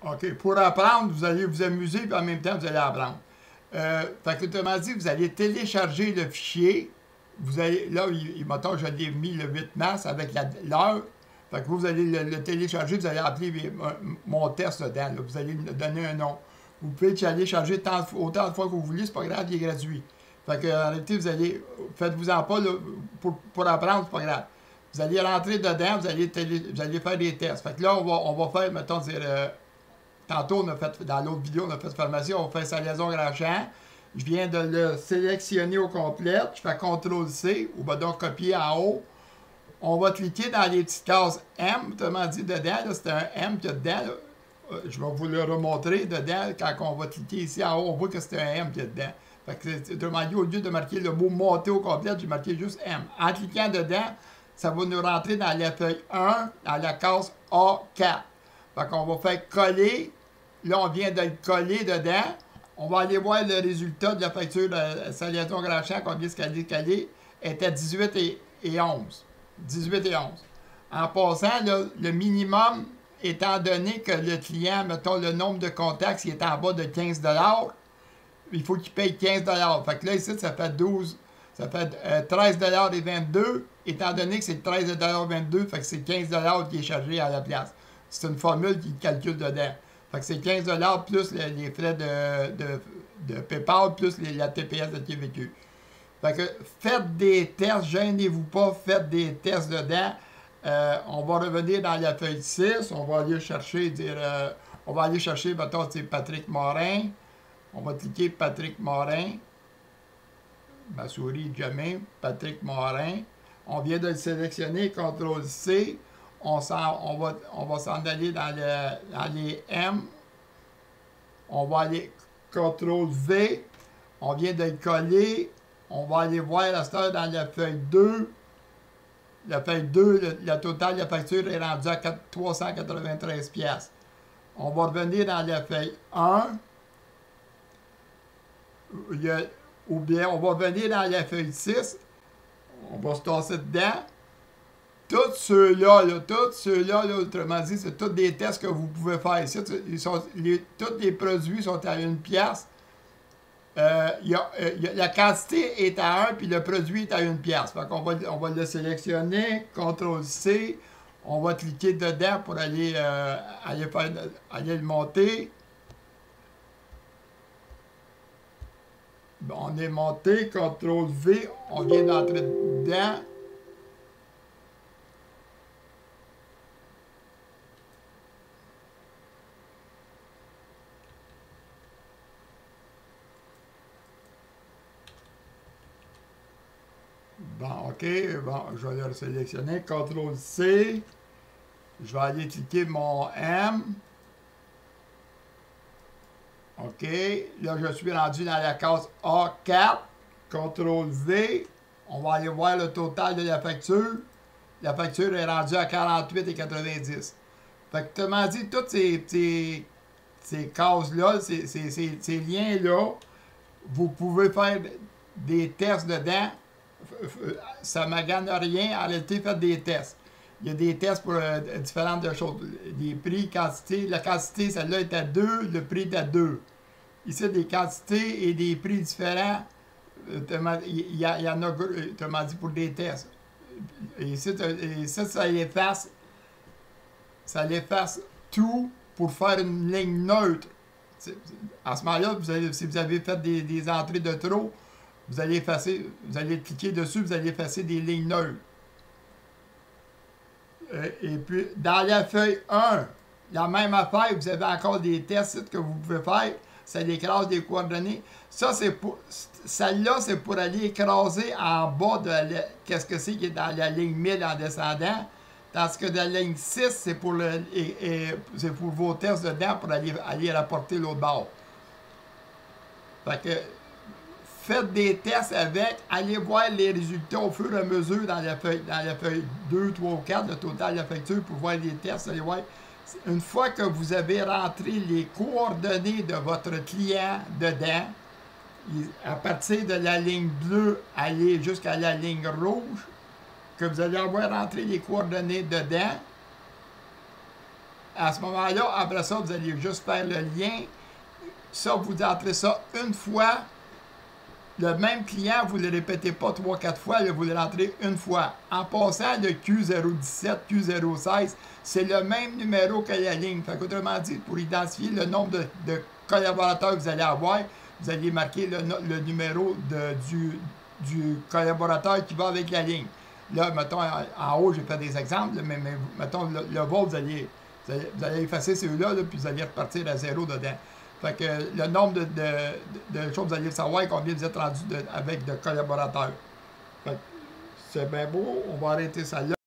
OK. Pour apprendre, vous allez vous amuser, puis en même temps, vous allez apprendre. Fait que, autrement dit, vous allez télécharger le fichier. Vous allez, là, mettons, je l'ai mis le 8 mars avec l'heure. Fait que vous allez le télécharger, vous allez appeler mon test dedans. Là. Vous allez me donner un nom. Vous pouvez télécharger autant de fois que vous voulez, c'est pas grave, il est gratuit. Fait que, en réalité, vous allez, faites-vous-en pas, là, pour apprendre, c'est pas grave. Vous allez rentrer dedans, vous allez faire des tests. Fait que là, on va faire, mettons, dire, tantôt, on a fait, dans l'autre vidéo, on a fait pharmacie, on fait salaison grand-champ. Je viens de le sélectionner au complet. Je fais CTRL-C, ou donc copier en haut. On va cliquer dans les petites cases M, autrement dit, dedans. C'est un M qu'il y a dedans. Là. Je vais vous le remontrer dedans. Quand on va cliquer ici en haut, on voit que c'est un M qu'il y a dedans. Fait que, autrement dit, au lieu de marquer le mot monter au complet, j'ai marqué juste M. En cliquant dedans, ça va nous rentrer dans la feuille 1, dans la case A4. Fait qu'on va faire coller. Là, on vient de le coller dedans. On va aller voir le résultat de la facture de salaison grand-champ, combien ce qu'elle est calée. Elle était 18 et 11. 18 et 11. En passant, là, le minimum, étant donné que le client, mettons, le nombre de contacts, s'il est en bas de 15 $, il faut qu'il paye 15 $. Fait que là, ici, ça fait 12, ça fait 13 $ et 22, étant donné que c'est 13 $ 22, fait que c'est 15 $ qui est chargé à la place. C'est une formule qui calcule dedans. Fait que c'est 15 $ plus les frais de PayPal plus la TPS de TVQ. Fait que faites des tests, gênez-vous pas, faites des tests dedans. On va revenir dans la feuille 6, on va aller chercher, mettons, c'est Patrick Morin. On va cliquer Patrick Morin. Ma souris jamais, Patrick Morin. On vient de le sélectionner, CTRL-C. On va s'en aller dans les M. On va aller CTRL-V. On vient de le coller. On va aller voir la star dans la feuille 2. La feuille 2, la totale de la facture est rendue à 393 $. On va revenir dans la feuille 1. Ou bien, on va revenir dans la feuille 6. On va se tasser dedans. Tous ceux-là, autrement dit, c'est tous des tests que vous pouvez faire ici. Tous les produits sont à 1 $. La quantité est à 1, puis le produit est à 1 $. Fait qu'on va le sélectionner, CTRL-C, on va cliquer dedans pour aller le monter. Bon, on est monté, CTRL-V, on vient d'entrer dedans. Bon, OK. Bon, je vais le sélectionner. CTRL-C. Je vais aller cliquer mon M. OK. Là, je suis rendu dans la case A4. CTRL-V. On va aller voir le total de la facture. La facture est rendue à 48,90. Fait que, autrement dit, toutes ces cases-là, ces liens-là, vous pouvez faire des tests dedans. Ça ne magane rien. En réalité, faites des tests. Il y a des tests pour différentes choses. Des prix, quantité. La quantité, celle-là est à 2, le prix est à 2. Ici, des quantités et des prix différents. Il y en a, autrement dit, pour des tests. Et ici, ça l'efface. Ça l'efface tout pour faire une ligne neutre. À ce moment-là, si vous avez fait des entrées de trop, vous allez cliquer dessus, vous allez effacer des lignes neutres. Et puis, dans la feuille 1, la même affaire, vous avez encore des tests que vous pouvez faire. Ça écrase des coordonnées. Celle-là, c'est pour aller écraser en bas de qu'est-ce que c'est qui est dans la ligne 1000 en descendant. Tandis que dans la ligne 6, c'est pour vos tests dedans pour aller rapporter l'autre bord. Fait que, faites des tests avec, allez voir les résultats au fur et à mesure dans la feuille 2, 3 ou 4, le total de la facture pour voir les tests. Allez voir. Une fois que vous avez rentré les coordonnées de votre client dedans, à partir de la ligne bleue, aller jusqu'à la ligne rouge, que vous allez avoir rentré les coordonnées dedans, à ce moment-là, après ça, vous allez juste faire le lien. Ça, vous entrez ça une fois. Le même client, vous ne le répétez pas 3-4 fois, là, vous le rentrez une fois. En passant de Q017, Q016, c'est le même numéro que la ligne. Fait qu'autrement dit, pour identifier le nombre de collaborateurs que vous allez avoir, vous allez marquer le numéro du collaborateur qui va avec la ligne. Là, mettons, en haut, j'ai fait des exemples, mais mettons, le vôtre, vous allez effacer celui-là, là, puis vous allez repartir à 0 dedans. Fait que le nombre de choses, vous allez savoir combien vous êtes rendu avec de collaborateurs. Fait que c'est bien beau, on va arrêter ça là.